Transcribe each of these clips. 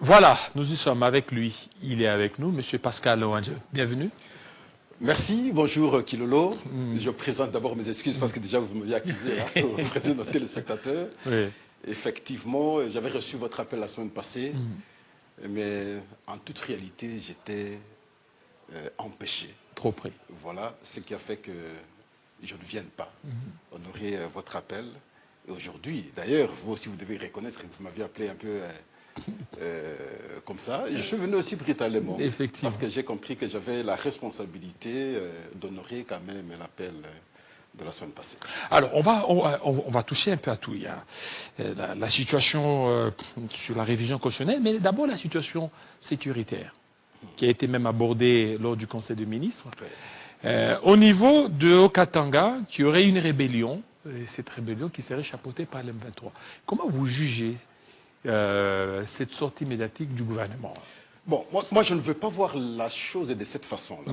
Voilà, nous y sommes avec lui. Il est avec nous, Monsieur Pascal Owange. Bienvenue. Merci, bonjour Kilolo. Je présente d'abord mes excuses parce que déjà vous m'aviez accusé auprès de nos téléspectateurs. Oui. Effectivement, j'avais reçu votre appel la semaine passée, mais en toute réalité, j'étais empêché. Trop pris. Voilà ce qui a fait que je ne vienne pas honorer votre appel. Et aujourd'hui, d'ailleurs, vous aussi, vous devez reconnaître que vous m'aviez appelé un peu comme ça. Je suis venu aussi brutalement. Effectivement. Parce que j'ai compris que j'avais la responsabilité d'honorer quand même l'appel de la semaine passée. Alors, on va toucher un peu à tout. Il y a la situation sur la révision constitutionnelle, mais d'abord la situation sécuritaire, qui a été même abordée lors du Conseil des ministres. Oui. Au niveau de Haut-Katanga, qui aurait une rébellion, et cette rébellion qui serait chapeautée par l'M23. Comment vous jugez cette sortie médiatique du gouvernement? Bon, moi, je ne veux pas voir la chose de cette façon-là.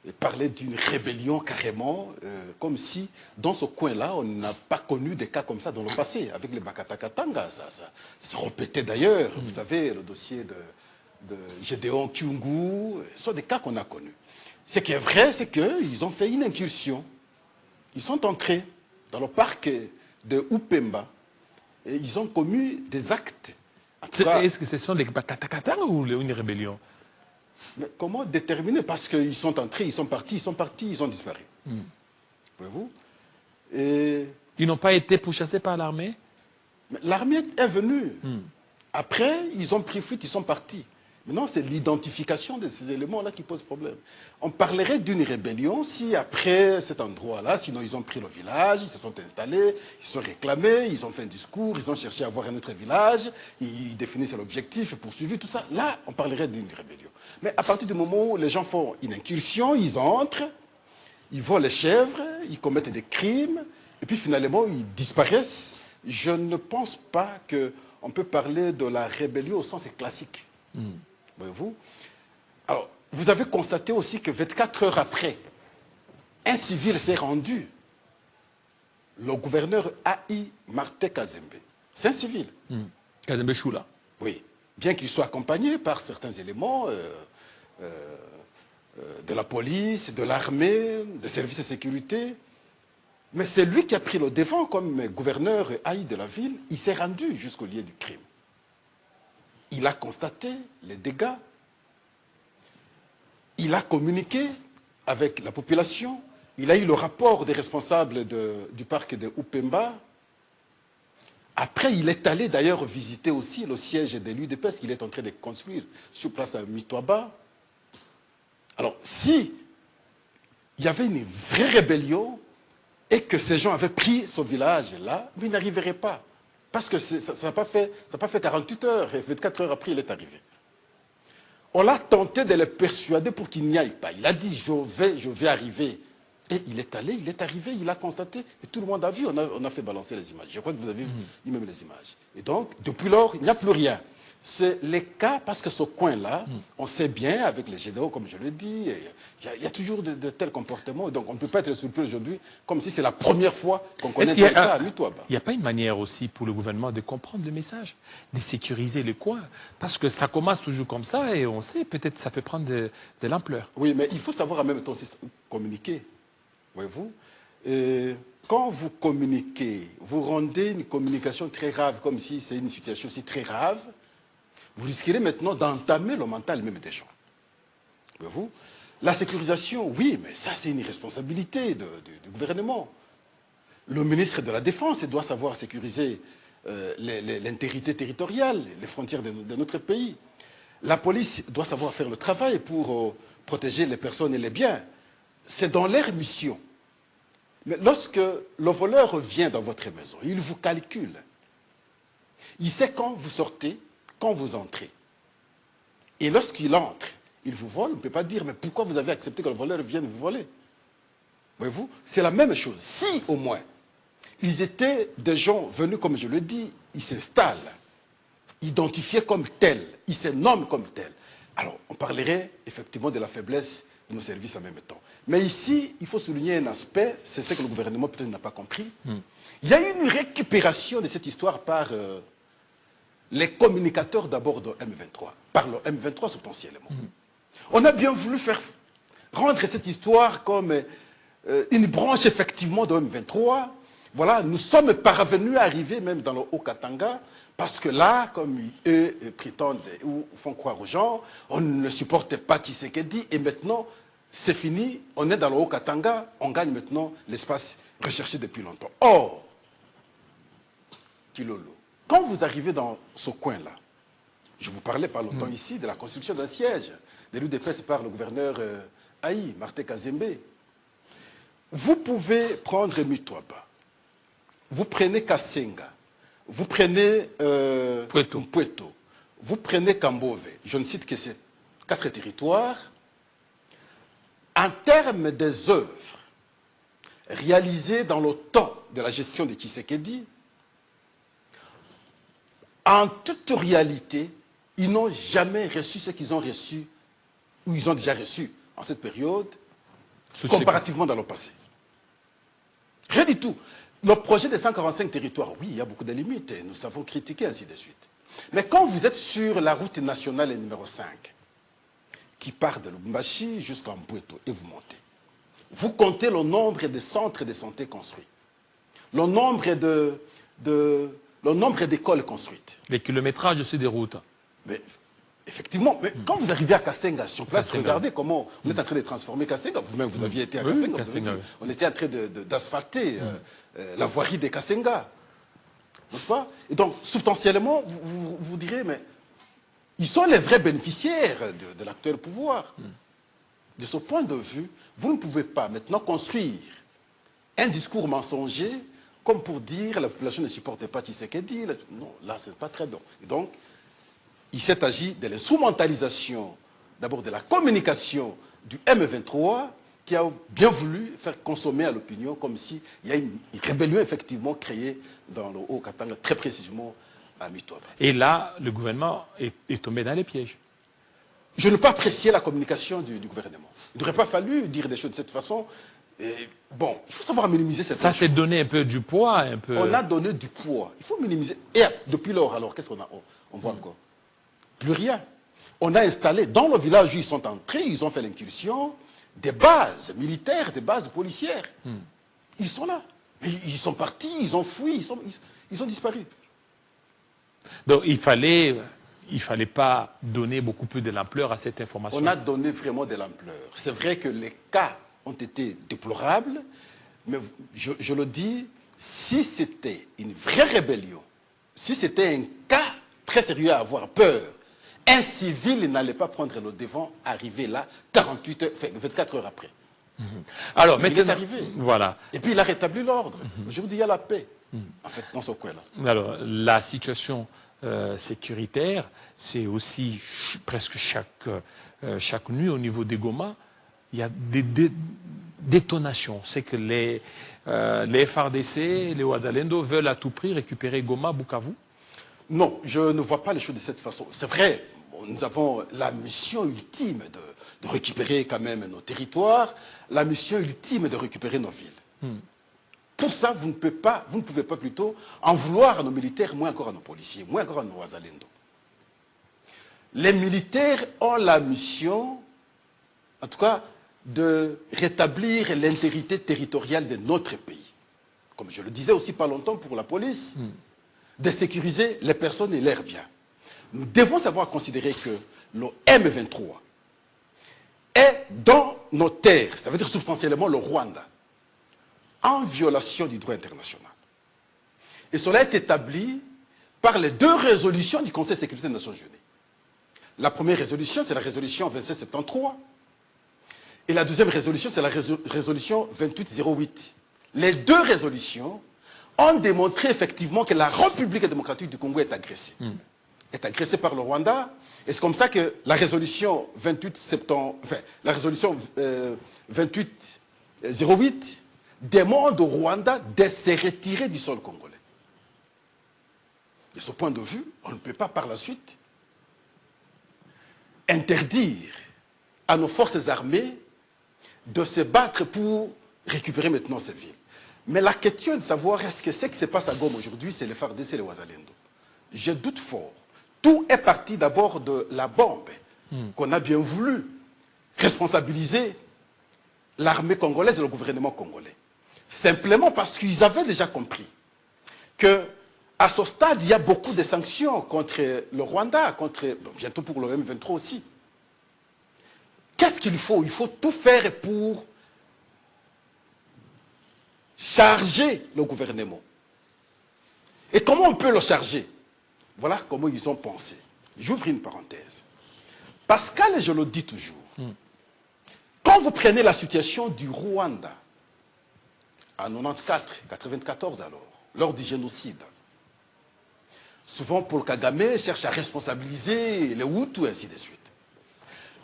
Et parler d'une rébellion carrément, comme si dans ce coin-là, on n'a pas connu des cas comme ça dans le passé, avec les Bakatakatanga. Ça se répétait d'ailleurs. Vous savez, le dossier de Gédéon Kyungu, ce sont des cas qu'on a connus. Ce qui est vrai, c'est qu'ils ont fait une incursion. Ils sont entrés dans le parc de Upemba et ils ont commis des actes. Est-ce que ce sont les Bakatakatanga ou une rébellion? Mais comment déterminer? Parce qu'ils sont entrés, ils sont partis, ils ont disparu. Voyez-vous? Et ils n'ont pas été pourchassés par l'armée? l'armée est venue. Après, ils ont pris fuite, ils sont partis. Maintenant, c'est l'identification de ces éléments-là qui pose problème. On parlerait d'une rébellion si après cet endroit-là, sinon ils ont pris le village, ils se sont installés, ils se sont réclamés, ils ont fait un discours, ils ont cherché à avoir un autre village, ils définissent l'objectif, poursuivi, tout ça. Là, on parlerait d'une rébellion. Mais à partir du moment où les gens font une incursion, ils entrent, ils volent les chèvres, ils commettent des crimes, et puis finalement, ils disparaissent. Je ne pense pas qu'on peut parler de la rébellion au sens classique. Voyez-vous? Alors, vous avez constaté aussi que 24 heures après, un civil s'est rendu. Le gouverneur A.I. Martin Kazembe. C'est un civil. Kazembe Choula. Oui. Bien qu'il soit accompagné par certains éléments de la police, de l'armée, des services de sécurité. Mais c'est lui qui a pris le devant comme gouverneur A.I. de la ville. Il s'est rendu jusqu'au lieu du crime. Il a constaté les dégâts. Il a communiqué avec la population. Il a eu le rapport des responsables du parc de Upemba. Après, il est allé d'ailleurs visiter aussi le siège de l'UDPS qu'il est en train de construire sur place à Mitwaba. Alors, si il y avait une vraie rébellion et que ces gens avaient pris ce village-là, mais ils n'arriveraient pas. Parce que ça n'a pas fait 48 heures, et 24 heures après, il est arrivé. On l'a tenté de le persuader pour qu'il n'y aille pas. Il a dit, je vais arriver. Et il est allé, il est arrivé, il a constaté, et tout le monde a vu, on a fait balancer les images. Je crois que vous avez vu même les images. Et donc, depuis lors, il n'y a plus rien. C'est les cas, parce que ce coin-là, on sait bien, avec les GDO, comme je le dis, il y a toujours de tels comportements. Donc, on ne peut pas être surpris aujourd'hui, comme si c'est la première fois qu'on connaît un cas à Mitwaba. Il n'y a pas une manière aussi pour le gouvernement de comprendre le message, de sécuriser le coin? Parce que ça commence toujours comme ça, et on sait, peut-être ça peut prendre de l'ampleur. Oui, mais il faut savoir en même temps aussi communiquer. Voyez-vous? Quand vous communiquez, vous rendez une communication très grave, comme si c'est une situation aussi très grave, vous risquerez maintenant d'entamer le mental même des gens. Voyez-vous? La sécurisation, oui, mais ça c'est une responsabilité du gouvernement. Le ministre de la Défense doit savoir sécuriser l'intégrité territoriale, les frontières de notre pays. La police doit savoir faire le travail pour protéger les personnes et les biens. C'est dans leur mission. Mais lorsque le voleur revient dans votre maison, il vous calcule. Il sait quand vous sortez, quand vous entrez. Et lorsqu'il entre, il vous vole, on ne peut pas dire, mais pourquoi vous avez accepté que le voleur vienne vous voler? Voyez-vous? C'est la même chose. Si, au moins, ils étaient des gens venus, comme je le dis, ils s'installent, identifiés comme tels, ils se nomment comme tels. Alors, on parlerait effectivement de la faiblesse de nos services en même temps. Mais ici, il faut souligner un aspect, c'est ce que le gouvernement peut-être n'a pas compris. Il y a eu une récupération de cette histoire par les communicateurs d'abord de M23, par le M23 substantiellement. On a bien voulu rendre cette histoire comme une branche effectivement de M23. Voilà, nous sommes parvenus à arriver même dans le Haut-Katanga, parce que là, comme eux prétendent ou font croire aux gens, on ne supportait pas Tshisekedi, et maintenant, c'est fini, on est dans le Haut-Katanga, on gagne maintenant l'espace recherché depuis longtemps. Or, Kilolo, quand vous arrivez dans ce coin-là, je vous parlais pas longtemps ici de la construction d'un siège de l'UDPS par le gouverneur Haï, Martin Kazembe. Vous pouvez prendre Mutwaba, vous prenez Kasenga, vous prenez Pueto, vous prenez Kambove, je ne cite que ces 4 territoires. En termes des œuvres réalisées dans le temps de la gestion de Tshisekedi, en toute réalité, ils n'ont jamais reçu ce qu'ils ont reçu, ou ils ont déjà reçu en cette période, comparativement dans le passé. Rien du tout. Le projet des 145 territoires, oui, il y a beaucoup de limites, et nous avons critiqué ainsi de suite. Mais quand vous êtes sur la route nationale numéro 5, qui part de Lubumbashi jusqu'à Mpueto, et vous montez, vous comptez le nombre de centres de santé construits, le nombre d'écoles construites. Les kilométrages de ces routes. Mais, effectivement, mais quand vous arrivez à Kasenga, sur place, regardez comment on est en train de transformer Kasenga. Vous-même, vous aviez été à Kasenga. Kasenga, oui. On était en train d'asphalter la voirie de Kasenga. N'est-ce pas? Et donc, substantiellement, vous direz, mais ils sont les vrais bénéficiaires de l'actuel pouvoir. De ce point de vue, vous ne pouvez pas maintenant construire un discours mensonger comme pour dire la population ne supporte pas Tshisekedi. Non, là, ce n'est pas très bon. Et donc, il s'est agi de l'instrumentalisation, d'abord de la communication du M23, qui a bien voulu faire consommer à l'opinion comme s'il y a une rébellion effectivement créée dans le Haut-Katanga, très précisément à Mutwaba. Et là, le gouvernement est tombé dans les pièges. Je n'ai pas apprécié la communication du gouvernement. Il n'aurait pas fallu dire des choses de cette façon. Et bon, il faut savoir minimiser cette chose. Ça, c'est donner un peu du poids, un peu... On a donné du poids. Il faut minimiser. Et depuis lors, alors, qu'est-ce qu'on a? On voit encore plus rien. On a installé, dans le village où ils sont entrés, ils ont fait l'incursion, des bases militaires, des bases policières. Ils sont là. Ils sont partis, ils ont fui, ils ont disparu. Donc il fallait pas donner beaucoup plus de l'ampleur à cette information. On a donné vraiment de l'ampleur. C'est vrai que les cas ont été déplorables, mais je le dis, si c'était une vraie rébellion, si c'était un cas très sérieux à avoir peur, un civil n'allait pas prendre le devant, arriver là 24 heures après. Alors, mais il est arrivé. Voilà. Et puis il a rétabli l'ordre. Aujourd'hui, il y a la paix, en fait, dans ce coin-là. Alors, la situation sécuritaire, c'est aussi presque chaque nuit au niveau des Goma, il y a des détonations. C'est que les FARDC, les Ouazalendo veulent à tout prix récupérer Goma, Bukavu. Non, je ne vois pas les choses de cette façon. C'est vrai, nous avons la mission ultime de récupérer quand même nos territoires, la mission ultime de récupérer nos villes. Pour ça, vous ne pouvez pas plutôt en vouloir à nos militaires, moins encore à nos policiers, moins encore à nos Ouazalendo. Les militaires ont la mission, en tout cas, de rétablir l'intégrité territoriale de notre pays. Comme je le disais aussi pas longtemps pour la police, de sécuriser les personnes et leurs biens. Nous devons savoir considérer que le M23 est dans nos terres, ça veut dire substantiellement le Rwanda, en violation du droit international. Et cela est établi par les 2 résolutions du Conseil de sécurité des Nations Unies. La première résolution, c'est la résolution 2773. Et la deuxième résolution, c'est la résolution 2808. Les 2 résolutions ont démontré effectivement que la République démocratique du Congo est agressée. Est agressée par le Rwanda. Et c'est comme ça que la résolution 2808 demande au Rwanda de se retirer du sol congolais. De ce point de vue, on ne peut pas par la suite interdire à nos forces armées de se battre pour récupérer maintenant ces villes. Mais la question de savoir est-ce que ce qui se passe à Goma aujourd'hui, c'est les FARDC et les Ouazalendo. je doute fort. Tout est parti d'abord de la bombe qu'on a bien voulu responsabiliser l'armée congolaise et le gouvernement congolais. Simplement parce qu'ils avaient déjà compris que à ce stade, il y a beaucoup de sanctions contre le Rwanda, bientôt pour le M23 aussi. Qu'est-ce qu'il faut? Il faut tout faire pour charger le gouvernement. Et comment on peut le charger? Voilà comment ils ont pensé. J'ouvre une parenthèse. Pascal, je le dis toujours, quand vous prenez la situation du Rwanda, en 94, 94 alors, lors du génocide, souvent Paul Kagame cherche à responsabiliser les Hutus et ainsi de suite.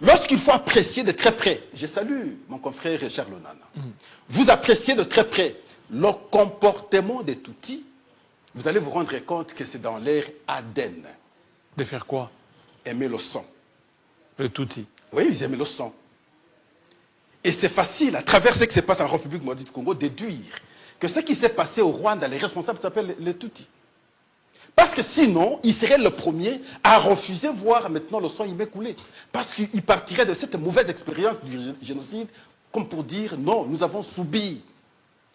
Lorsqu'il faut apprécier de très près, je salue mon confrère Charles Onana, vous appréciez de très près le comportement des Tutsis, vous allez vous rendre compte que c'est dans leur ADN. De faire quoi? Aimer le sang. Le Tutsi. Oui, ils aimaient le sang. Et c'est facile, à travers ce qui se passe en République démocratique du Congo, déduire que ce qui s'est passé au Rwanda, les responsables s'appellent les Tutsis. Parce que sinon, il serait le premier à refuser voir maintenant le sang immaculé. Parce qu'il partirait de cette mauvaise expérience du génocide comme pour dire non, nous avons subi.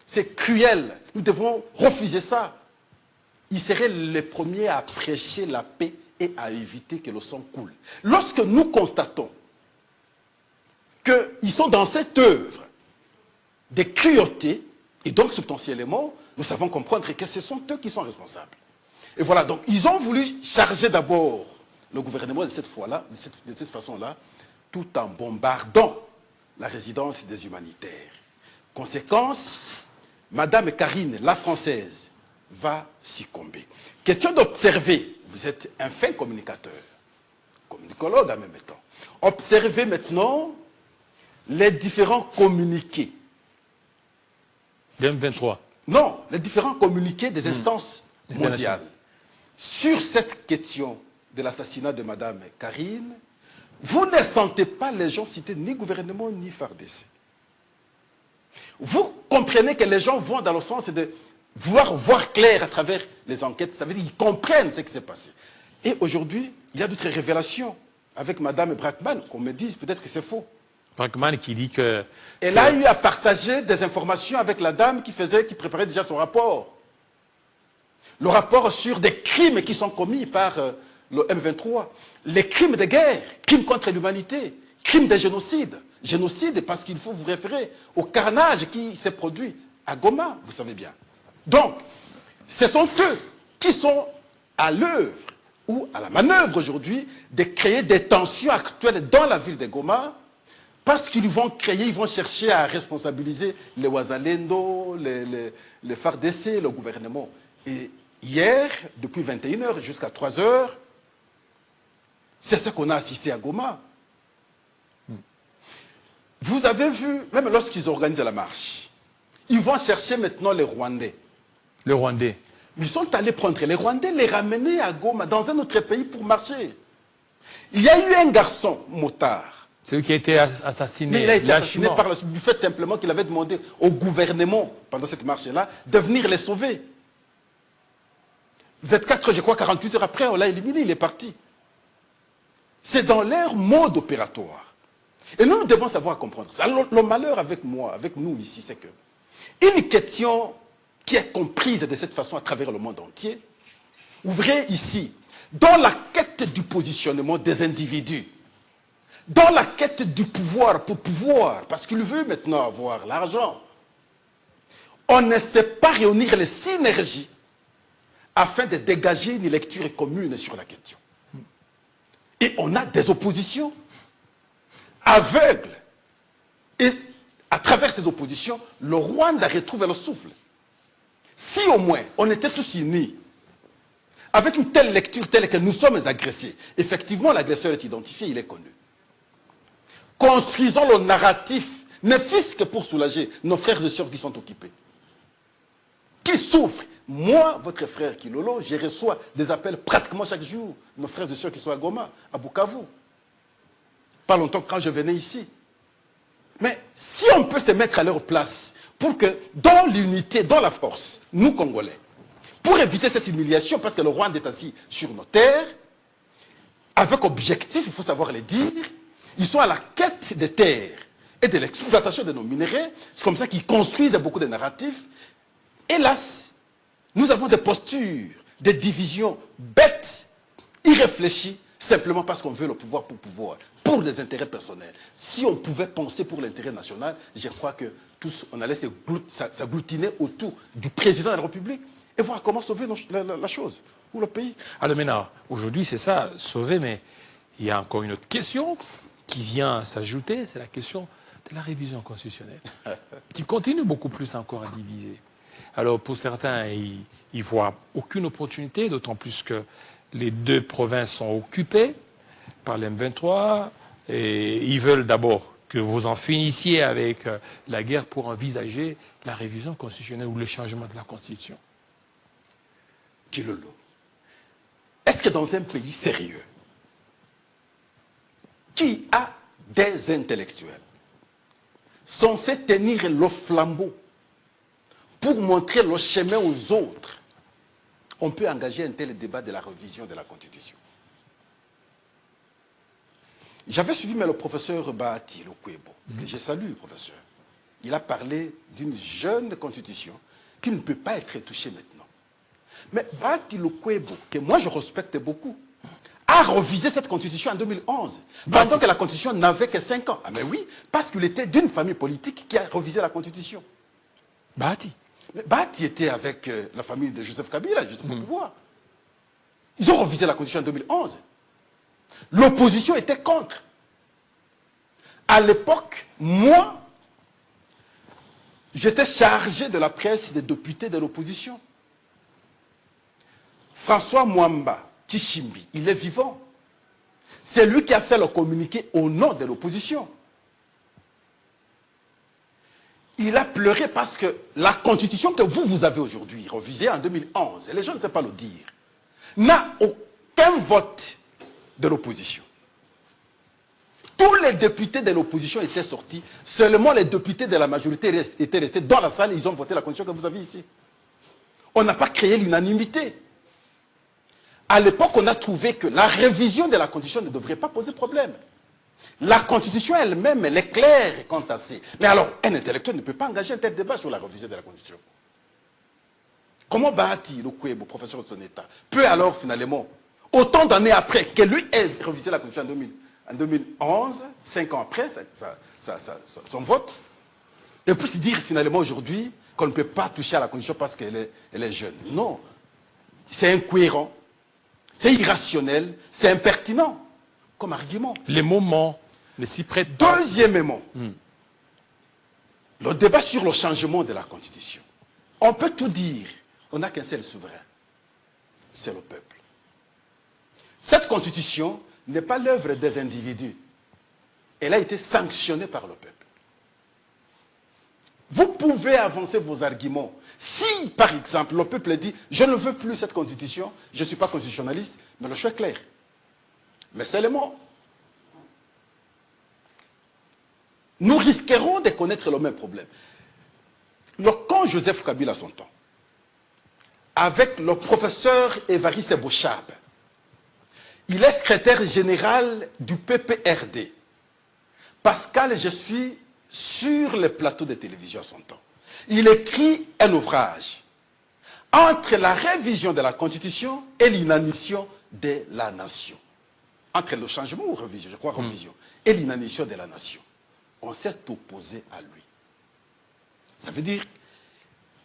C'est cruel, nous devons refuser ça. Il serait le premier à prêcher la paix et à éviter que le sang coule. Lorsque nous constatons qu'ils sont dans cette œuvre de cruauté, et donc substantiellement, nous savons comprendre que ce sont eux qui sont responsables. Et voilà, donc ils ont voulu charger d'abord le gouvernement de cette fois-là, de cette façon-là, tout en bombardant la résidence des humanitaires. Conséquence, Madame Karine, la Française, va succomber. Question d'observer, vous êtes un fin communicateur, communicologue en même temps. Observez maintenant les différents communiqués. Des M23. Non, les différents communiqués des instances mondiales. Sur cette question de l'assassinat de Madame Karine, vous ne sentez pas les gens citer ni gouvernement ni FARDC. Vous comprenez que les gens vont dans le sens de voir clair à travers les enquêtes. Ça veut dire qu'ils comprennent ce qui s'est passé. Et aujourd'hui, il y a d'autres révélations avec Madame Brackman, qu'on me dise peut-être que c'est faux. Brackman qui dit que... Elle a eu à partager des informations avec la dame qui préparait déjà son rapport. Le rapport sur des crimes qui sont commis par le M23. Les crimes de guerre, crimes contre l'humanité, crimes de génocide. Génocide parce qu'il faut vous référer au carnage qui s'est produit à Goma, vous savez bien. Donc, ce sont eux qui sont à l'œuvre ou à la manœuvre aujourd'hui de créer des tensions actuelles dans la ville de Goma parce qu'ils vont ils vont chercher à responsabiliser les Ouazalendo, les FARDC, le gouvernement. Et hier, depuis 21h jusqu'à 3h, c'est ce qu'on a assisté à Goma. Vous avez vu, même lorsqu'ils organisent la marche, ils vont chercher maintenant les Rwandais. Le Rwandais. Ils sont allés prendre les Rwandais, les ramener à Goma, dans un autre pays pour marcher. Il y a eu un garçon, motard. Celui qui a été assassiné. Mais il a été assassiné par du fait simplement qu'il avait demandé au gouvernement, pendant cette marche-là, de venir les sauver. 24, je crois, 48 heures après, on l'a éliminé, il est parti. C'est dans leur mode opératoire. Et nous devons savoir comprendre ça. Le malheur avec moi, avec nous ici, c'est que une question qui est comprise de cette façon à travers le monde entier, ouvrez ici, dans la quête du positionnement des individus, dans la quête du pouvoir pour pouvoir, parce qu'il veut maintenant avoir l'argent, on ne sait pas réunir les synergies afin de dégager une lecture commune sur la question. Et on a des oppositions aveugles. Et à travers ces oppositions, le Rwanda retrouve le souffle. Si au moins on était tous unis, avec une telle lecture telle que nous sommes agressés, effectivement l'agresseur est identifié, il est connu. Construisons le narratif, ne fût-ce que pour soulager nos frères et sœurs qui sont occupés. Qui souffrent. Moi, votre frère Kilolo, je reçois des appels pratiquement chaque jour, nos frères et sœurs qui sont à Goma, à Bukavu. Pas longtemps quand je venais ici. Mais si on peut se mettre à leur place pour que dans l'unité, dans la force, nous Congolais, pour éviter cette humiliation, parce que le Rwanda est assis sur nos terres, avec objectif, il faut savoir le dire, ils sont à la quête des terres et de l'exploitation de nos minerais. C'est comme ça qu'ils construisent beaucoup de narratifs. Hélas, nous avons des postures, des divisions bêtes, irréfléchies, simplement parce qu'on veut le pouvoir, pour des intérêts personnels. Si on pouvait penser pour l'intérêt national, je crois que tous, on allait s'agglutiner autour du président de la République et voir comment sauver la chose, ou le pays. Alors maintenant, aujourd'hui, c'est ça, sauver, mais il y a encore une autre question qui vient s'ajouter, c'est la question de la révision constitutionnelle, qui continue beaucoup plus encore à diviser. Alors pour certains, ils ne voient aucune opportunité, d'autant plus que les deux provinces sont occupées par l'M23, et ils veulent d'abord que vous en finissiez avec la guerre pour envisager la révision constitutionnelle ou le changement de la Constitution. Kilolo. Est-ce que dans un pays sérieux, qui a des intellectuels censés tenir le flambeau pour montrer le chemin aux autres, on peut engager un tel débat de la révision de la Constitution? J'avais suivi le professeur Bahati Lukwebo, que je salue, le professeur. Il a parlé d'une jeune constitution qui ne peut pas être touchée maintenant. Mais Bahati Lukwebo, que moi je respecte beaucoup, a revisé cette constitution en 2011, pendant que la constitution n'avait que 5 ans. Ah mais oui, parce qu'il était d'une famille politique qui a revisé la constitution. Bahati. Bahati était avec la famille de Joseph Kabila, Joseph au pouvoir. Ils ont revisé la constitution en 2011. L'opposition était contre. À l'époque, moi, j'étais chargé de la presse des députés de l'opposition. François Mwamba Tchimbi, il est vivant. C'est lui qui a fait le communiqué au nom de l'opposition. Il a pleuré parce que la constitution que vous avez aujourd'hui, revisée en 2011, et les gens ne savent pas le dire, n'a aucun vote de l'opposition. Tous les députés de l'opposition étaient sortis, seulement les députés de la majorité étaient restés dans la salle et ils ont voté la constitution que vous avez ici. On n'a pas créé l'unanimité. À l'époque, on a trouvé que la révision de la constitution ne devrait pas poser problème. La constitution elle-même, elle est claire quant à ça. Mais alors, un intellectuel ne peut pas engager un tel débat sur la révision de la constitution. Comment Bahati Lukwebo, professeur de son État, peut alors finalement, autant d'années après que lui ait révisé la constitution en 2011, 5 ans après son vote, et puis se dire finalement aujourd'hui qu'on ne peut pas toucher à la constitution parce qu'elle est jeune? Non. C'est incohérent, c'est irrationnel, c'est impertinent comme argument. Les moments ne s'y prêtent pas. Deuxièmement, le débat sur le changement de la Constitution. On peut tout dire, on n'a qu'un seul souverain, c'est le peuple. Cette Constitution n'est pas l'œuvre des individus, elle a été sanctionnée par le peuple. Vous pouvez avancer vos arguments. Si, par exemple, le peuple dit « je ne veux plus cette Constitution, je ne suis pas constitutionnaliste », mais le choix est clair. Mais seulement, nous risquerons de connaître le même problème. Quand Joseph Kabila a son temps, avec le professeur Évariste Bochab, il est secrétaire général du PPRD. Pascal, je suis sur les plateaux de télévision à son temps. Il écrit un ouvrage entre la révision de la Constitution et l'inanition de la nation. Entre le changement ou révision, je crois révision, et l'inanition de la nation. On s'est opposé à lui. Ça veut dire,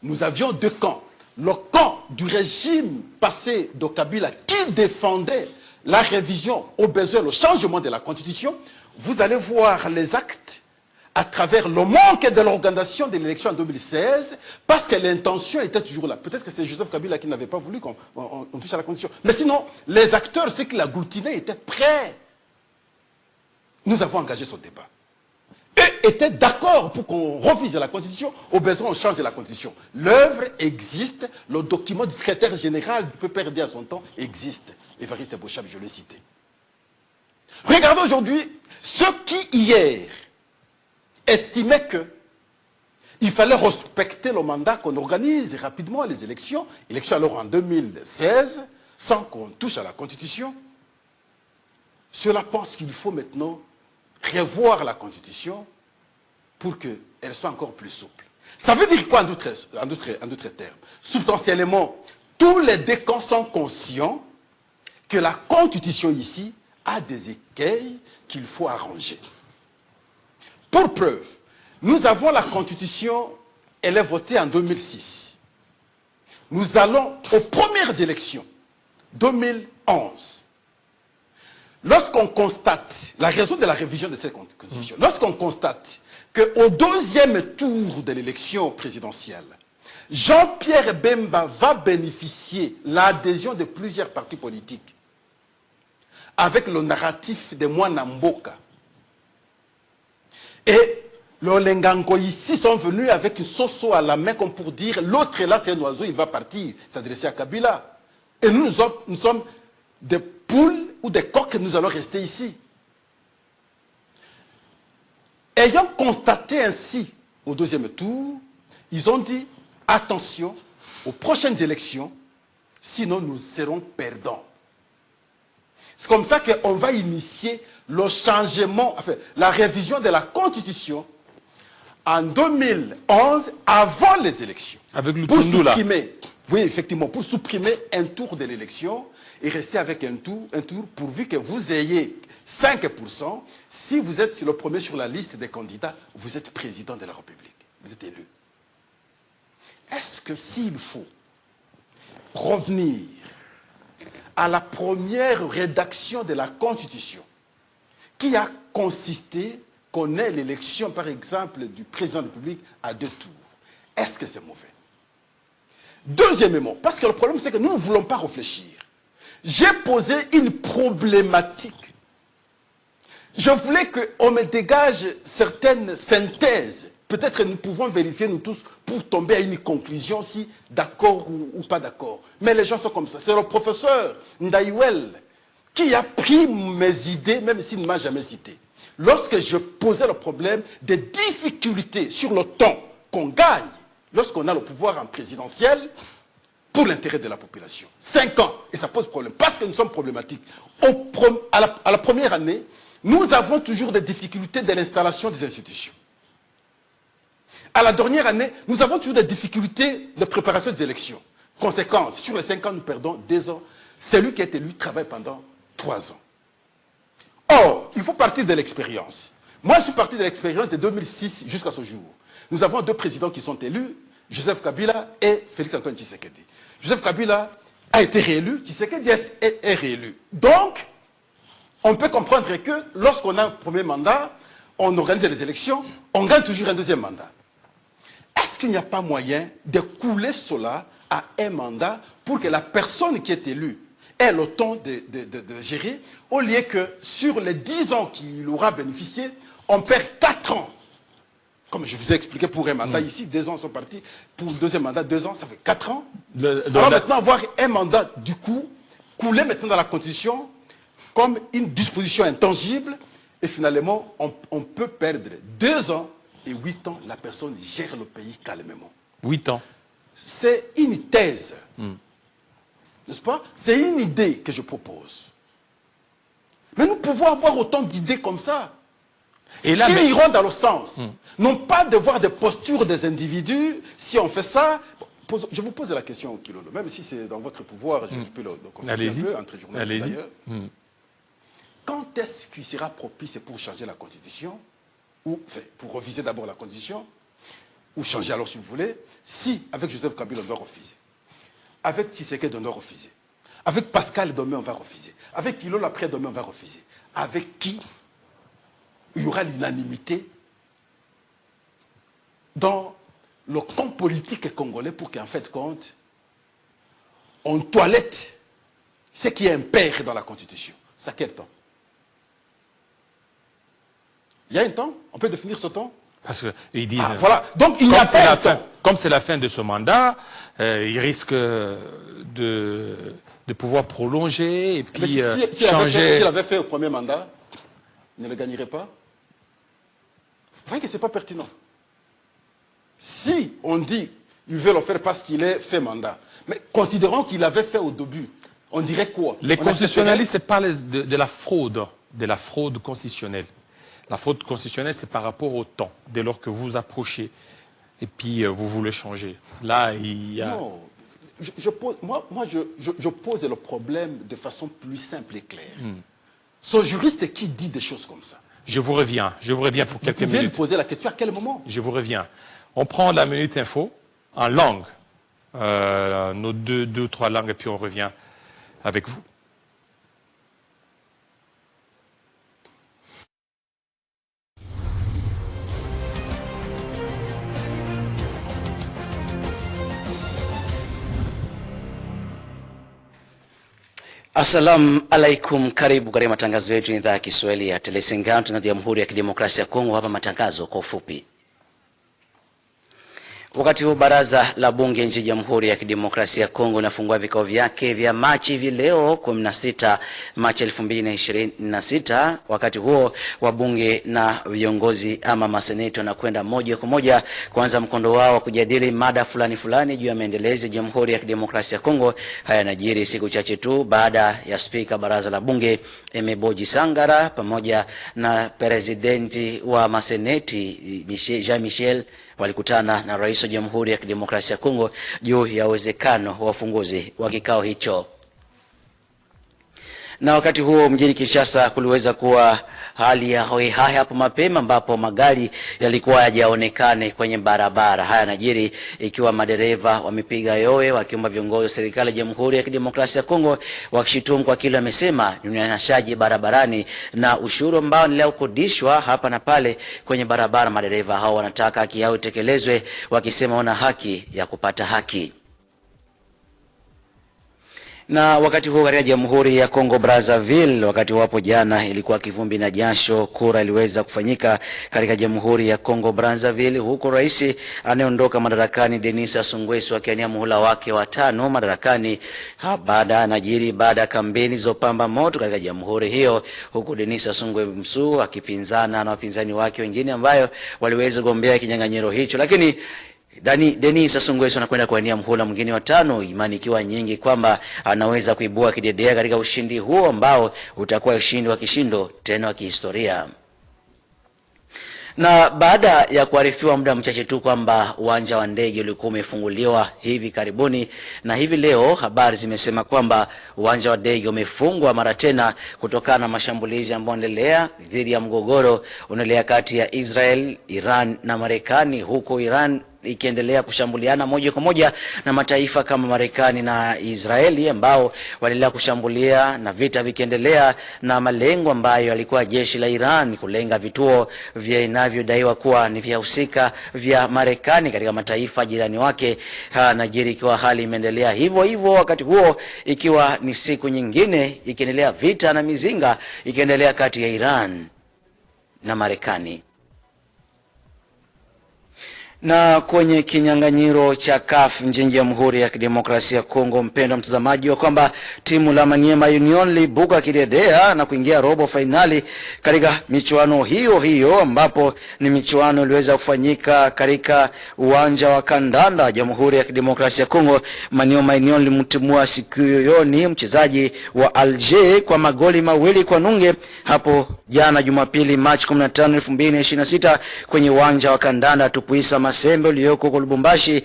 nous avions deux camps. Le camp du régime passé de Kabila qui défendait la révision, au besoin, le changement de la Constitution. Vous allez voir les actes à travers le manque de l'organisation de l'élection en 2016, parce que l'intention était toujours là. Peut-être que c'est Joseph Kabila qui n'avait pas voulu qu'on touche à la Constitution. Mais sinon, les acteurs, ceux qui l'agglutinaient, étaient prêts. Nous avons engagé ce débat. Eux étaient d'accord pour qu'on revise la Constitution, au besoin on change la Constitution. L'œuvre existe, le document du secrétaire général du PPRD à son temps existe. Évariste Bochab, je l'ai cité. Regardez aujourd'hui, ceux qui hier estimaient que Il fallait respecter le mandat qu'on organise rapidement les élections. Élections alors en 2016, sans qu'on touche à la Constitution. Cela pense qu'il faut maintenant revoir la Constitution pour qu'elle soit encore plus souple. Ça veut dire quoi en d'autres termes? Substantiellement, tous les décans sont conscients que la Constitution ici a des écueils qu'il faut arranger. Pour preuve, nous avons la Constitution, elle est votée en 2006. Nous allons aux premières élections, 2011. Lorsqu'on constate, la raison de la révision de cette Constitution, lorsqu'on constate qu'au deuxième tour de l'élection présidentielle, Jean-Pierre Bemba va bénéficier de l'adhésion de plusieurs partis politiques avec le narratif de Mwanamboka. Et les Lengango ici sont venus avec une soso à la main comme pour dire l'autre là c'est un oiseau, il va partir, s'adresser à Kabila. Et nous sommes des poules ou des coqs et nous allons rester ici. Ayant constaté ainsi au deuxième tour, ils ont dit attention aux prochaines élections, sinon nous serons perdants. C'est comme ça qu'on va initier le changement, enfin, la révision de la Constitution en 2011, avant les élections. Avec le pour Tundula. supprimer, oui, effectivement, pour supprimer un tour de l'élection et rester avec un tour pourvu que vous ayez 5%. Si vous êtes le premier sur la liste des candidats, vous êtes président de la République. Vous êtes élu. Est-ce que s'il faut revenir à la première rédaction de la Constitution, qui a consisté qu'on ait l'élection, par exemple, du président de la République à 2 tours, est-ce que c'est mauvais? Deuxièmement, parce que le problème, c'est que nous ne voulons pas réfléchir. J'ai posé une problématique. Je voulais qu'on me dégage certaines synthèses. Peut-être nous pouvons vérifier, nous tous, pour tomber à une conclusion, si d'accord ou pas d'accord. Mais les gens sont comme ça. C'est le professeur Ndaïwel qui a pris mes idées, même s'il ne m'a jamais cité. Lorsque je posais le problème des difficultés sur le temps qu'on gagne, lorsqu'on a le pouvoir en présidentiel, pour l'intérêt de la population. 5 ans, et ça pose problème, parce que nous sommes problématiques. À la première année, nous avons toujours des difficultés de l'installation des institutions. À la dernière année, nous avons toujours des difficultés de préparation des élections. Conséquence, sur les 5 ans, nous perdons 2 ans. Celui qui est élu travaille pendant 3 ans. Or, il faut partir de l'expérience. Moi, je suis parti de l'expérience de 2006 jusqu'à ce jour. Nous avons 2 présidents qui sont élus, Joseph Kabila et Félix-Antoine Tshisekedi. Joseph Kabila a été réélu, Tshisekedi est réélu. Donc, on peut comprendre que lorsqu'on a un premier mandat, on organise les élections, on gagne toujours un deuxième mandat. Est-ce qu'il n'y a pas moyen de couler cela à un mandat pour que la personne qui est élue ait le temps de gérer, au lieu que sur les 10 ans qu'il aura bénéficié, on perd 4 ans. Comme je vous ai expliqué pour un mandat ici, 2 ans sont partis. Pour le deuxième mandat, 2 ans, ça fait 4 ans. Alors maintenant, avoir un mandat, du coup, couler maintenant dans la Constitution comme une disposition intangible, et finalement, on peut perdre 2 ans et 8 ans, la personne gère le pays calmement. 8 ans. C'est une thèse, n'est-ce pas? C'est une idée que je propose. Mais nous pouvons avoir autant d'idées comme ça, qui iront dans le sens. Non pas de voir des postures des individus, si on fait ça. Je vous pose la question, Kilolo, même si c'est dans votre pouvoir, je peux le confirmer un peu, entre journalistes d'ailleurs. Quand est-ce qu'il sera propice pour changer la Constitution, ou enfin, pour reviser d'abord la Constitution, ou changer alors si vous voulez, si avec Joseph Kabila on doit refuser, avec Tshisekedi on doit refuser, avec Pascal demain on va refuser, avec Kilolo après demain on va refuser, avec qui il y aura l'unanimité dans le camp politique congolais pour qu'en fait compte, on toilette ce qui est impair dans la Constitution. C'est à quel temps? Il y a un temps? On peut définir ce temps? Parce qu'ils disent... voilà. Donc il n'y a pas un temps. Comme c'est la fin de ce mandat, il risque de pouvoir prolonger et puis changer... S'il avait fait au premier mandat, il ne le gagnerait pas. Vous voyez que ce n'est pas pertinent. Si on dit qu'ils veulent le faire parce qu'il est fait mandat, mais considérons qu'il avait fait au début, on dirait quoi? Les constitutionnalistes parlent de la fraude constitutionnelle. La fraude constitutionnelle, c'est par rapport au temps, dès lors que vous approchez et puis vous voulez changer. Là, il y a... Non, je pose le problème de façon plus simple et claire. Ce juriste qui dit des choses comme ça. Je vous reviens pour quelques minutes. Vous pouvez lui poser la question à quel moment? Je vous reviens. On prend la Minute Info en langue, nos deux ou trois langues, et puis on revient avec vous. Assalamu alaikum, karibu katika matangazo yetu ya idhaa ya Kiswahili ya Telesengano na Jamhuri ya Kidemokrasia ya Kongo. Hapa matangazo kwa ufupi. Wakati huu baraza la bunge nchini Jamhuri ya Kidemokrasia ya Kongo linafungua vikao vyake vya Machi hivi leo 16 Machi 2026. Wakati huo wabunge na viongozi ama maseneti wanakwenda moja kwa moja kuanza mkondo wao wa kujadili mada fulani juu ya maendeleo ya Jamhuri ya Kidemokrasia ya Kongo. Haya yanajiri siku chache tu baada ya spika baraza la bunge Emeboji Sangara pamoja na presidenti wa maseneti Jean Michel walikutana na rais wa Jamhuri ya Kidemokrasia ya Kongo juu ya uwezekano wa ufunguzi wa kikao hicho. Na wakati huo mjini Kinshasa kuliweza kuwa hali ya hoihai hapo mapema, ambapo magari yalikuwa hayajaonekane kwenye barabara. Haya yanajiri ikiwa madereva wamepiga yowe wakiomba viongozi wa serikali ya Jamhuri ya Kidemokrasia ya Kongo wakishitumu kwa kile wamesema ni unyanyasaji barabarani na ushuru ambao unaendelea kukodishwa hapa na pale kwenye barabara. Madereva hao wanataka haki yao itekelezwe, wakisema wana haki ya kupata haki. Na wakati huo katika Jamhuri ya Kongo Brazzaville, wakati wapo jana ilikuwa kivumbi na jasho, kura iliweza kufanyika katika Jamhuri ya Kongo Brazzaville, huko rais anayeondoka madarakani Denis Sassou Nguesso akiania muhula wake wa 5 madarakani baada ya kampeni zopamba moto katika jamhuri hiyo, huku Denis Sassou Nguesso akipinzana na wapinzani wake wengine ambayo waliweza kugombea kinyang'anyiro hicho. Lakini Denis Sassou Nguesso anakwenda kuania muhula mwingine wa 5, imani ikiwa nyingi kwamba anaweza kuibua kidedea katika ushindi huo ambao utakuwa ushindi wa kishindo tena wa kihistoria. Na baada ya kuarifiwa muda mchache tu kwamba uwanja wa ndege ulikuwa umefunguliwa hivi karibuni, na hivi leo habari zimesema kwamba uwanja wa ndege umefungwa mara tena kutokana na mashambulizi ambayo yanaendelea dhidi ya mgogoro unaendelea kati ya Israel, Iran na Marekani, huko Iran ikiendelea kushambuliana moja kwa moja na mataifa kama Marekani na Israeli ambao wanaendelea kushambulia, na vita vikiendelea na malengo ambayo yalikuwa jeshi la Iran kulenga vituo vya inavyodaiwa kuwa ni vya husika vya Marekani katika mataifa jirani wake. Nigeria ikiwa hali imeendelea hivyo, wakati huo ikiwa ni siku nyingine ikiendelea vita na mizinga ikiendelea kati ya Iran na Marekani. Na kwenye kinyang'anyiro cha CAF nchini Jamhuri ya Kidemokrasia ya Kongo, mpendwa mtazamaji, wa kwamba timu la Maniema Union libuka kidedea na kuingia robo finali katika michuano hiyo ambapo ni michuano iliweza kufanyika katika uwanja wa kandanda Jamhuri ya Kidemokrasia ya Kongo. Maniema Union limtimua Sikuyoni mchezaji wa Alger kwa magoli 2-0 hapo jana Jumapili Machi 15, 2026 kwenye uwanja wa kandanda Tupuisa Masembe ulioko kwa Lubumbashi,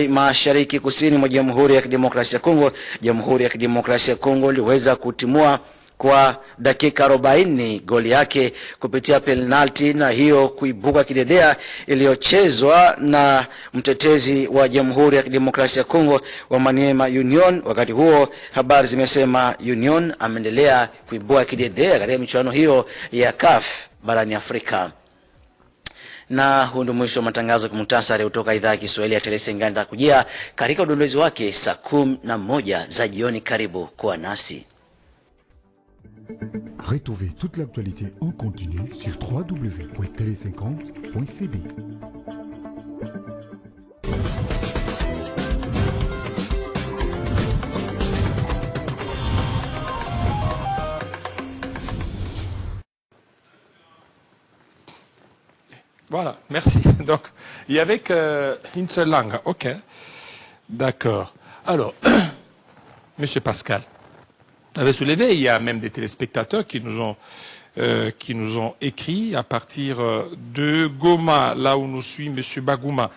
mashariki kusini mwa Jamhuri ya Kidemokrasia ya Kongo. Jamhuri ya Kidemokrasia ya Kongo iliweza kutimua kwa dakika 40 goli yake kupitia penalti, na hiyo kuibuka kidedea iliyochezwa na mtetezi wa Jamhuri ya Kidemokrasia ya Kongo wa Maniema Union. Wakati huo habari zimesema Union ameendelea kuibuka kidedea katika michuano hiyo ya CAF barani Afrika. Na huu ndio mwisho wa matangazo kwa muhtasari kutoka idhaa ya Kiswahili ya Telesengano kujia katika udondozi wake saa 11 za jioni. Karibu kuwa nasi. Retrouvez toute l'actualité en continu sur www.tele50.cd. Bon. Voilà, merci. Donc, il y avait qu'une seule langue. OK. D'accord. Alors, Monsieur Pascal avait soulevé, il y a même des téléspectateurs qui nous ont écrit à partir de Goma, là où nous suit Monsieur Bagouma.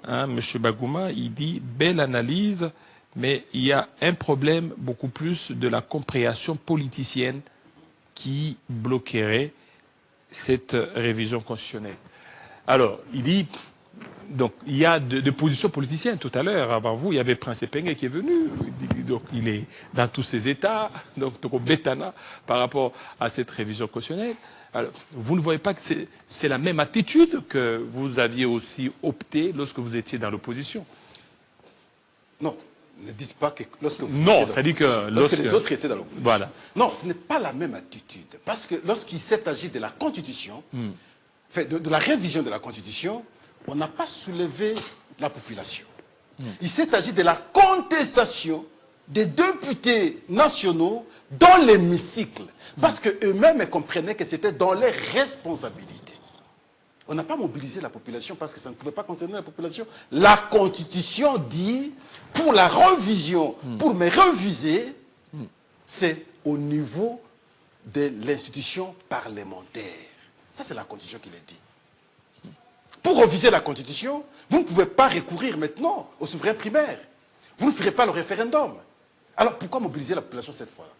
Hein, Monsieur Bagouma, il dit, belle analyse, mais il y a un problème beaucoup plus de la compréhension politicienne qui bloquerait cette révision constitutionnelle. Alors, il dit, donc, il y a de positions politiciennes. Tout à l'heure, avant vous, il y avait Prince Epenge qui est venu. Donc, il est dans tous ses états, donc au Bétana, par rapport à cette révision constitutionnelle. Alors, vous ne voyez pas que c'est la même attitude que vous aviez aussi opté lorsque vous étiez dans l'opposition? Non, ne dites pas que lorsque vous non, ça dit que lorsque les autres étaient dans l'opposition. Voilà. Non, ce n'est pas la même attitude. Parce que lorsqu'il s'est agi de la Constitution, de la révision de la Constitution, on n'a pas soulevé la population. Il s'est agi de la contestation des députés nationaux dans l'hémicycle. Parce qu'eux-mêmes comprenaient que c'était dans leurs responsabilités. On n'a pas mobilisé la population parce que ça ne pouvait pas concerner la population. La Constitution dit, pour la révision, pour me réviser, c'est au niveau de l'institution parlementaire. Ça, c'est la Constitution qui le dit. Pour réviser la Constitution, vous ne pouvez pas recourir maintenant au souverain primaire. Vous ne ferez pas le référendum. Alors, pourquoi mobiliser la population cette fois-là?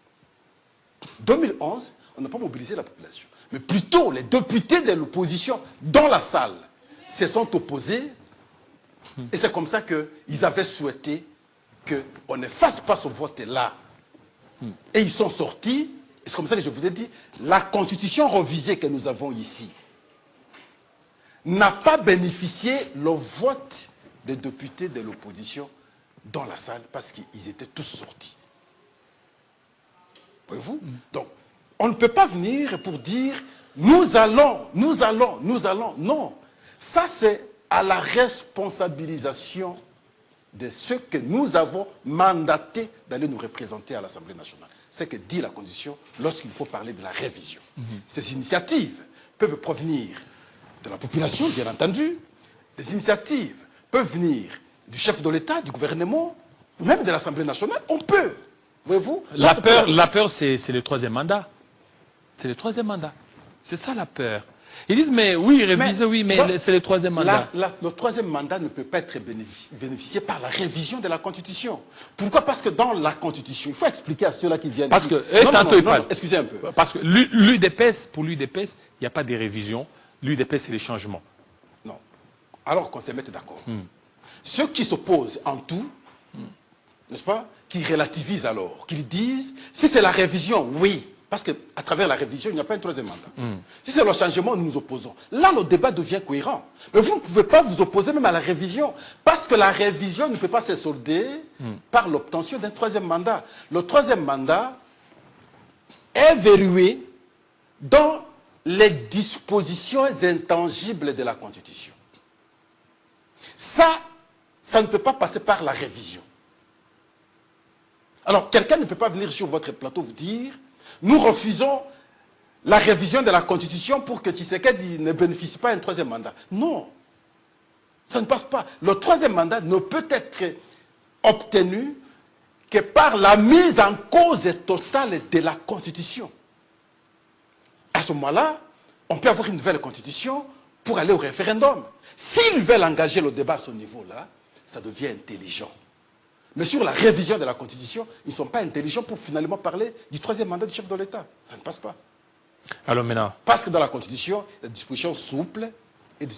2011, on n'a pas mobilisé la population. Mais plutôt, les députés de l'opposition dans la salle se sont opposés. Et c'est comme ça qu'ils avaient souhaité qu'on ne fasse pas ce vote-là. Et ils sont sortis. Et c'est comme ça que je vous ai dit, la Constitution révisée que nous avons ici n'a pas bénéficié le vote des députés de l'opposition dans la salle parce qu'ils étaient tous sortis. Voyez-vous? Donc, on ne peut pas venir pour dire nous allons. Non. Ça, c'est à la responsabilisation de ceux que nous avons mandatés d'aller nous représenter à l'Assemblée nationale. C'est ce que dit la Constitution lorsqu'il faut parler de la révision. Ces initiatives peuvent provenir de la population, bien entendu. Des initiatives peuvent venir du chef de l'État, du gouvernement, même de l'Assemblée nationale. On peut. Voyez-vous? La peur, c'est le troisième mandat. C'est le troisième mandat. C'est ça la peur. Ils disent, mais oui, réviser, oui, mais c'est le troisième mandat. Le troisième mandat ne peut pas être bénéficié par la révision de la Constitution. Pourquoi? Parce que dans la Constitution, il faut expliquer à ceux-là qui viennent... Parce que, non, excusez un peu. Parce que l'UDPS, pour l'UDPS, il n'y a pas de révision. L'UDPS, c'est les changements. Non. Alors qu'on se mette d'accord. Ceux qui s'opposent en tout, n'est-ce pas, qui relativisent alors, qui disent, si c'est la révision, oui, parce qu'à travers la révision, il n'y a pas un troisième mandat. Si c'est le changement, nous nous opposons. Là, le débat devient cohérent. Mais vous ne pouvez pas vous opposer même à la révision, parce que la révision ne peut pas se solder par l'obtention d'un troisième mandat. Le troisième mandat est verrouillé dans les dispositions intangibles de la Constitution. Ça ne peut pas passer par la révision. Alors, quelqu'un ne peut pas venir sur votre plateau vous dire nous refusons la révision de la Constitution pour que Tshisekedi ne bénéficie pas d'un troisième mandat. Non, ça ne passe pas. Le troisième mandat ne peut être obtenu que par la mise en cause totale de la Constitution. À ce moment-là, on peut avoir une nouvelle Constitution pour aller au référendum. S'ils veulent engager le débat à ce niveau-là, ça devient intelligent. Mais sur la révision de la Constitution, ils ne sont pas intelligents pour finalement parler du troisième mandat du chef de l'État. Ça ne passe pas. Alors maintenant... Parce que dans la Constitution, il y a des dispositions souples et des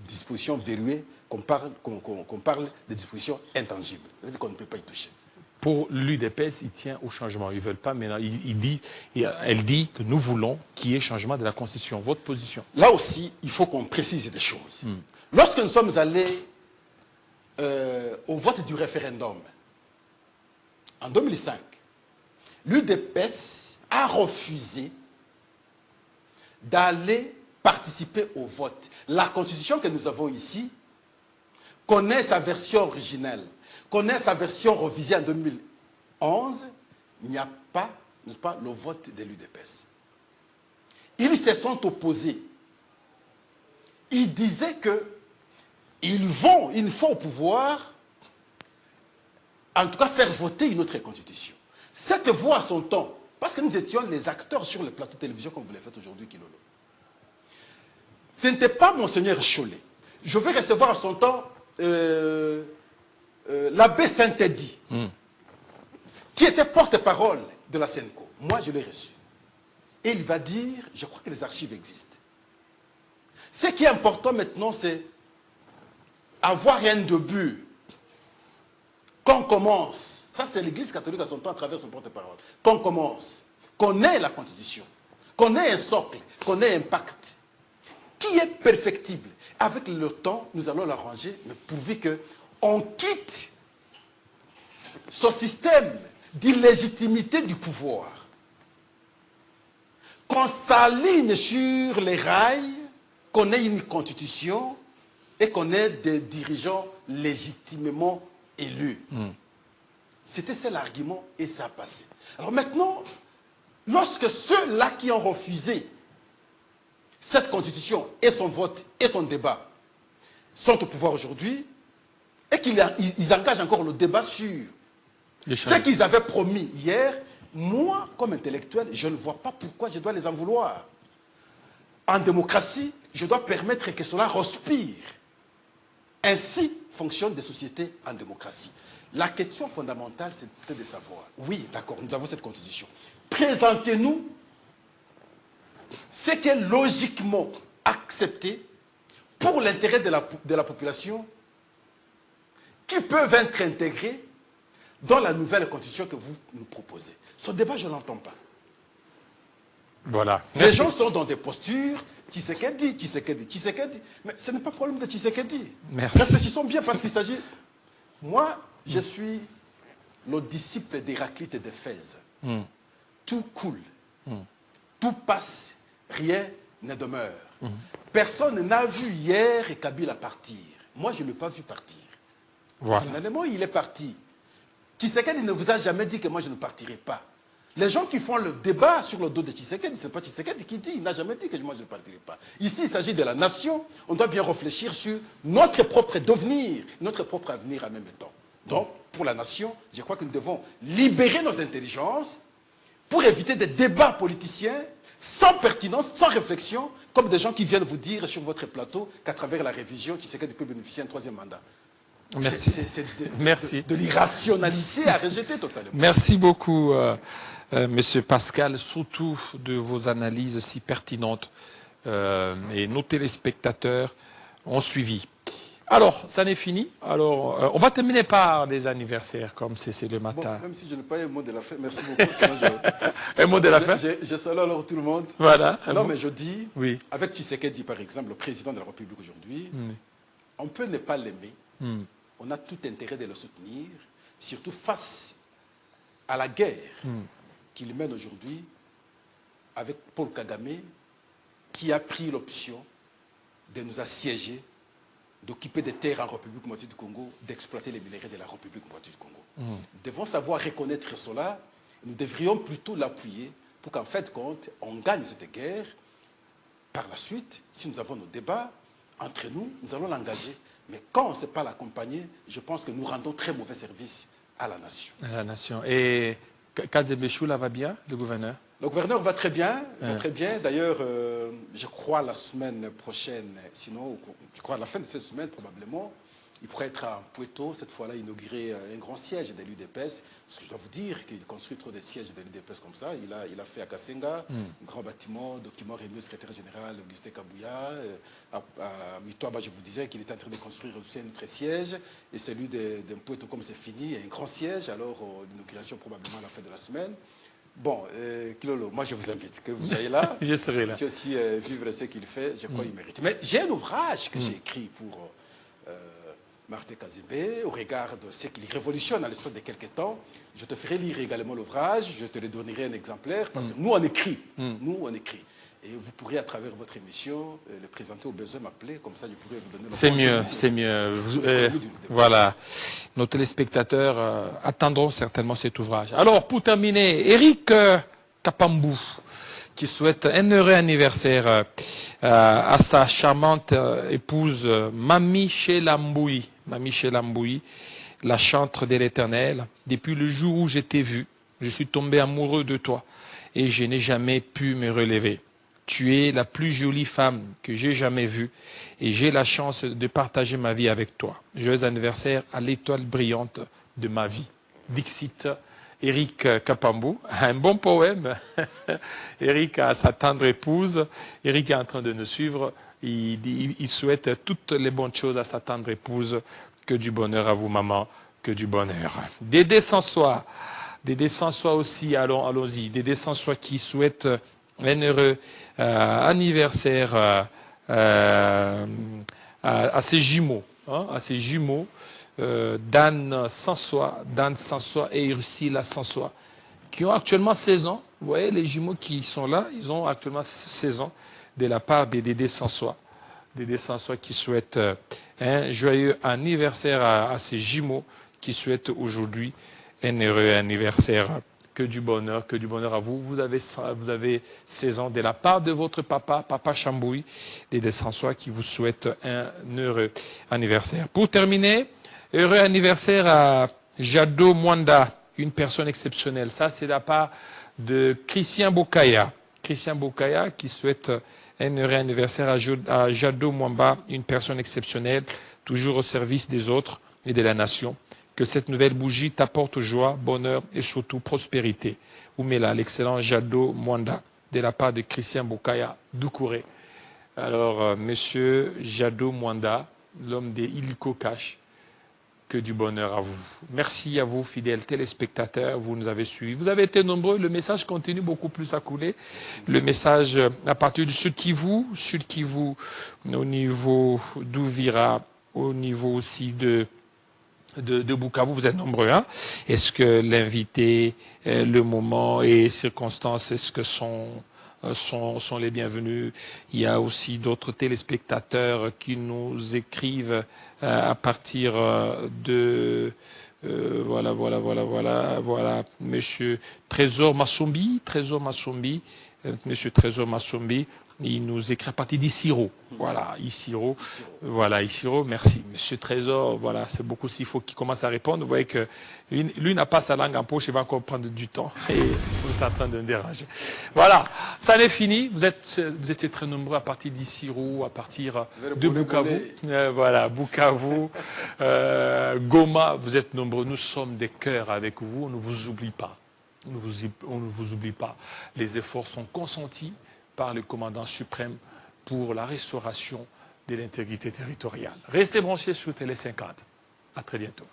dispositions verrouillées qu'on parle des dispositions intangibles. Ça veut dire qu'on ne peut pas y toucher. Pour l'UDPS, il tient au changement. Ils ne veulent pas, maintenant, elle dit que nous voulons qu'il y ait changement de la Constitution. Votre position? Là aussi, il faut qu'on précise des choses. Lorsque nous sommes allés au vote du référendum, en 2005, l'UDPS a refusé d'aller participer au vote. La Constitution que nous avons ici connaît sa version originelle, connaît sa version révisée en 2011. Il n'y a pas, n'est-ce pas, le vote de l'UDPS. Ils se sont opposés. il disait que ils font au pouvoir, en tout cas faire voter une autre constitution. Cette voix à son temps, parce que nous étions les acteurs sur le plateau de télévision comme vous l'avez fait aujourd'hui, Kilolo. Ce n'était pas Monseigneur Cholet. Je vais recevoir à son temps l'abbé Saint-Eddy, qui était porte-parole de la SENCO. Moi, je l'ai reçu. Et il va dire, je crois que les archives existent. Ce qui est important maintenant, c'est avoir un début. Qu'on commence. Ça, c'est l'Église catholique à son temps à travers son porte-parole. Qu'on commence. Qu'on ait la Constitution. Qu'on ait un socle. Qu'on ait un pacte. Qui est perfectible. Avec le temps, nous allons l'arranger, mais pourvu qu'on quitte ce système d'illégitimité du pouvoir. Qu'on s'aligne sur les rails, qu'on ait une constitution et qu'on ait des dirigeants légitimement élus. C'était ça l'argument et ça a passé. Alors maintenant, lorsque ceux-là qui ont refusé cette constitution et son vote et son débat sont au pouvoir aujourd'hui et qu'ils engagent encore le débat sur ce qu'ils avaient promis hier, moi, comme intellectuel, je ne vois pas pourquoi je dois les en vouloir. En démocratie, je dois permettre que cela respire. Ainsi fonctionnent des sociétés en démocratie. La question fondamentale, c'est peut-être de savoir, oui, d'accord, nous avons cette constitution. Présentez-nous ce qui est logiquement accepté pour l'intérêt de la population qui peuvent être intégrés dans la nouvelle constitution que vous nous proposez. Ce débat, je ne l'entends pas. Voilà. Les gens sont dans des postures, Tshisekedi. Mais ce n'est pas le problème de Tshisekedi. Merci. Réfléchissons bien parce qu'il s'agit... Moi, je suis le disciple d'Héraclite et d'Éphèse. Tout coule. Tout passe. Rien ne demeure. Personne n'a vu hier Kabila partir. Moi, je ne l'ai pas vu partir. Voilà. Finalement, il est parti. Tshisekedi ne vous a jamais dit que moi, je ne partirai pas. Les gens qui font le débat sur le dos de Tshisekedi, ce n'est pas Tshisekedi qui dit, il n'a jamais dit que moi je ne partirai pas. Ici, il s'agit de la nation, on doit bien réfléchir sur notre propre devenir, notre propre avenir en même temps. Donc, pour la nation, je crois que nous devons libérer nos intelligences pour éviter des débats politiciens sans pertinence, sans réflexion, comme des gens qui viennent vous dire sur votre plateau qu'à travers la révision, Tshisekedi peut bénéficier d'un troisième mandat. Merci. C'est de l'irrationalité à rejeter totalement. Merci beaucoup, Monsieur Pascal, surtout de vos analyses si pertinentes. Et nos téléspectateurs ont suivi. Alors, ça n'est fini. Alors, on va terminer par des anniversaires, comme c'est le matin. Bon, même si je n'ai pas un mot de la fin, merci beaucoup. Sinon un mot de la fin. Je salue alors tout le monde. Voilà. Non, mais je dis, oui. Avec Tshisekedi, par exemple, le président de la République aujourd'hui, on peut ne pas l'aimer. On a tout intérêt de le soutenir, surtout face à la guerre qu'il mène aujourd'hui avec Paul Kagame, qui a pris l'option de nous assiéger, d'occuper des terres en République moitié du Congo, d'exploiter les minerais de la République moitié du Congo. Nous devons savoir reconnaître cela, nous devrions plutôt l'appuyer pour qu'en fait, on gagne cette guerre. Par la suite, si nous avons nos débats, entre nous, nous allons l'engager. Mais quand on ne sait pas l'accompagner, je pense que nous rendons très mauvais service à la nation. À la nation. Et Kazembe va bien, le gouverneur? Le gouverneur va très bien, D'ailleurs, je crois la semaine prochaine, sinon, je crois à la fin de cette semaine probablement, il pourrait être à Puerto, cette fois-là, inaugurer un grand siège de l'UDPS. Parce que je dois vous dire qu'il construit trop de sièges de l'UDPS comme ça. Il a fait à Kassenga, un grand bâtiment, document remis au secrétaire général Augustin Kabouya. À Mitoaba, je vous disais qu'il est en train de construire aussi un autre siège. Et celui d'un Puerto, comme c'est fini, un grand siège. Alors, l'inauguration probablement à la fin de la semaine. Bon, Kilolo, moi je vous invite, que vous soyez là. Je serai là. Si aussi vivre ce qu'il fait, je crois qu'il mérite. Mais j'ai un ouvrage que j'ai écrit pour Martin Kazembe, au regard de ce qu'il révolutionne à l'espace de quelques temps. Je te ferai lire également l'ouvrage, je te le donnerai un exemplaire, parce que nous on écrit. Nous on écrit. Et vous pourrez, à travers votre émission, le présenter au besoin, m'appeler, comme ça je pourrai vous donner... C'est mieux, c'est mieux. Voilà. Nos téléspectateurs attendront certainement cet ouvrage. Alors, pour terminer, Eric Kapambou, qui souhaite un heureux anniversaire à sa charmante épouse Mami Chelamboui. Mami Chelamboui, la chantre de l'Éternel. Depuis le jour où je t'ai vu, je suis tombé amoureux de toi et je n'ai jamais pu me relever. Tu es la plus jolie femme que j'ai jamais vue et j'ai la chance de partager ma vie avec toi. Joyeux anniversaire à l'étoile brillante de ma vie. Dixit, Eric Kapambou. Un bon poème. Eric a sa tendre épouse. Eric est en train de nous suivre. Il souhaite toutes les bonnes choses à sa tendre épouse. Que du bonheur à vous, maman. Que du bonheur. Dédé Sansois. Dédé Sansois aussi, allons-y. Dédé Sansois qui souhaite un heureux anniversaire à ses jumeaux. À ses jumeaux. Dan Sansois et Ursula Sansois, qui ont actuellement 16 ans. Vous voyez, les jumeaux qui sont là, ils ont actuellement 16 ans de la part de Dédé Sansois. Dédé Sansois qui souhaite un joyeux anniversaire à ces jumeaux, qui souhaitent aujourd'hui un heureux anniversaire. Que du bonheur à vous. Vous avez 16 ans de la part de votre papa Chambouy, Dédé Sansois, qui vous souhaite un heureux anniversaire. Pour terminer, heureux anniversaire à Jado Mwanda, une personne exceptionnelle. Ça, c'est de la part de Christian Bokaya. Christian Bokaya qui souhaite un heureux anniversaire à Jado Mwamba, une personne exceptionnelle, toujours au service des autres et de la nation. Que cette nouvelle bougie t'apporte joie, bonheur et surtout prospérité. Oumela, l'excellent Jado Mwanda, de la part de Christian Bokaya Doucouré. Alors, monsieur Jado Mwanda, l'homme des Illico Cash, que du bonheur à vous. Merci à vous, fidèles téléspectateurs, vous nous avez suivis. Vous avez été nombreux, le message continue beaucoup plus à couler. Le message à partir de Sud Kivu, au niveau d'Ouvira, au niveau aussi de Bukavu, vous êtes nombreux. Hein? Est-ce que l'invité, le moment et circonstances, est-ce que sont les bienvenus? Il y a aussi d'autres téléspectateurs qui nous écrivent à partir de voilà, Monsieur Trésor Massombi, Monsieur Trésor Massombi, il nous écrit à partir d'Issiro. Voilà, Issiro, merci. Monsieur Trésor, voilà, c'est beaucoup s'il faut qu'il commence à répondre. Vous voyez que lui n'a pas sa langue en poche, il va encore prendre du temps et vous êtes en train de me déranger. Voilà, ça n'est fini. Vous étiez très nombreux à partir d'Issiro, à partir de Bukavu. Voilà, Bukavu, Goma, vous êtes nombreux. Nous sommes des cœurs avec vous, on ne vous oublie pas. On ne vous oublie pas. Les efforts sont consentis par le commandant suprême pour la restauration de l'intégrité territoriale. Restez branchés sur Télé 50. À très bientôt.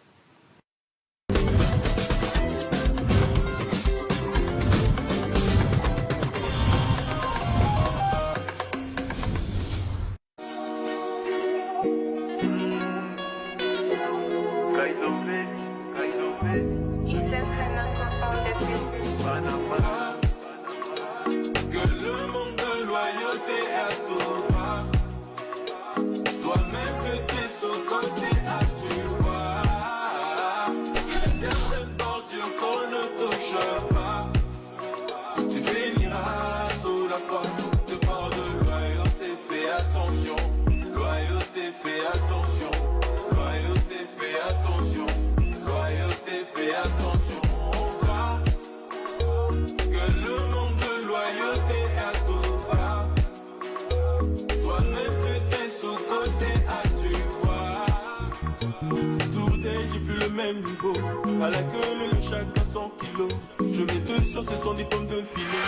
À la queue, le chacun 100 kilos. Je vais te saucer son diplôme de philo.